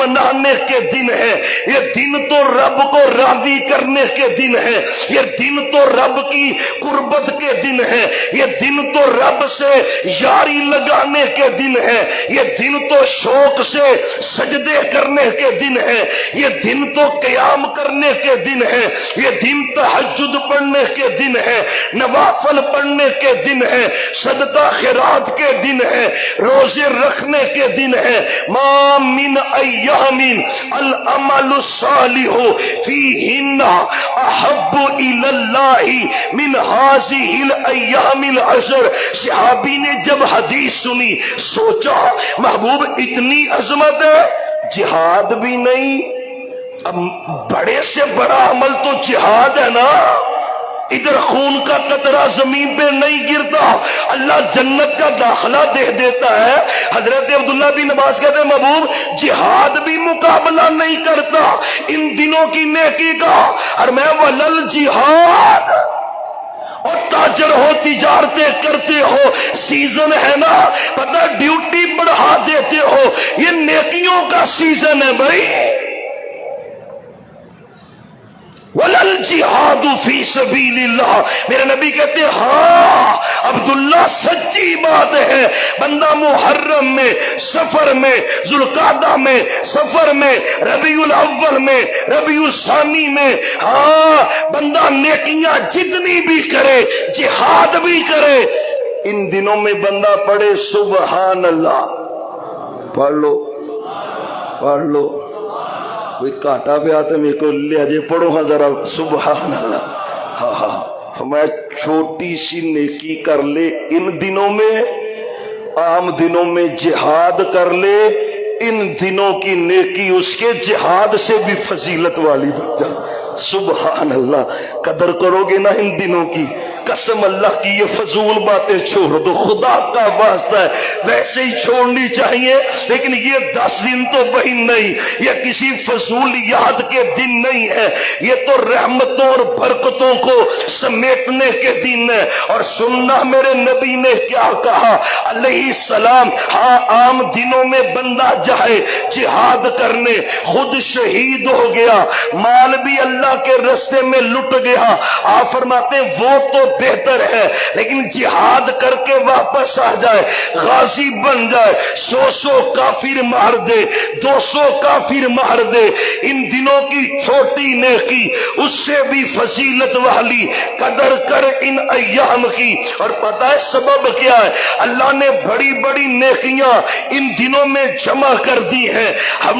منانے کے دن ہے، یہ دن تو رب کو راضی کرنے کے دن ہے، یہ دن تو رب کی قربت کے دن ہے، یہ دن تو رب سے یاری لگانے کے دن ہے، یہ دن تو شوق سے سجدے کرنے کے دن ہے، یہ دن تو قیام کرنے کے دن ہے، یہ دن تہجد پڑھنے کے دن ہے، نوافل پڑھنے کے دن ہے، صدقہ خیرات کے دن ہے، روزے رکھنے کے دن ہے۔ ما من ایام العمل الصالح فیہن احب الی اللہ من هذه الایام العشر۔ صحابی نے جب حدیث سنی سوچا محبوب اتنی عظمت ہے، جہاد بھی نہیں، اب بڑے سے بڑا عمل تو جہاد ہے نا، ادھر خون کا قطرہ زمین پہ نہیں گرتا، اللہ جنت کا داخلہ دے دیتا ہے۔ حضرت عبداللہ بن عباس کہتے ہیں محبوب جہاد بھی مقابلہ نہیں کرتا ان دنوں کی نیکی کا، اور میں ولل جہاد، اور تاجر ہو تجارتیں کرتے ہو، سیزن ہے نا، پتہ ڈیوٹی بڑھا دیتے ہو، یہ نیکیوں کا سیزن ہے بھائی۔ وَلَلْ جِهَادُ فِي سَبِيلِ اللَّهِ، میرے نبی کہتے ہیں ہاں عبداللہ سچی بات ہے، بندہ محرم میں، سفر میں، ذوالقعدہ میں، سفر میں، ربیع الاول میں، ربیع الثانی میں، ہاں بندہ نیکیاں جتنی بھی کرے، جہاد بھی کرے، ان دنوں میں بندہ پڑھے سبحان اللہ، پڑھ لو پڑھ لو، کوئی کاٹا پہ آتے میرے کو لے آجے پڑھو ہاں ذرا سبحان اللہ۔ ہاں ہاں فرمایا چھوٹی سی نیکی کر لے ان دنوں میں، عام دنوں میں جہاد کر لے، ان دنوں کی نیکی اس کے جہاد سے بھی فضیلت والی بن جائے۔ سبحان اللہ، قدر کرو گے نا ان دنوں کی، قسم اللہ کی یہ فضول باتیں چھوڑ دو، خدا کا واسطہ ہے، ویسے ہی چھوڑنی چاہیے، لیکن یہ 10 دن تو بہن نہیں، یہ کسی فضول یاد کے دن نہیں ہے، یہ تو رحمتوں اور برکتوں کو سمیٹنے کے دن ہے۔ اور سننا میرے نبی نے کیا کہا علیہ السلام، ہاں عام دنوں میں بندہ جائے جہاد کرنے، خود شہید ہو گیا، مال بھی اللہ کے راستے میں لٹ گیا، آپ فرماتے ہیں وہ تو بہتر ہے، لیکن جہاد کر کے واپس آ جائے، غازی بن جائے، 100 کافر مار دے، 200 کافر مار دے، ان دنوں کی چھوٹی نیکی اس سے بھی فضیلت والی، قدر کر ان ایام کی۔ اور پتہ ہے سبب کیا ہے؟ اللہ نے بڑی بڑی نیکیاں ان دنوں میں جمع کر دی ہیں۔ ہم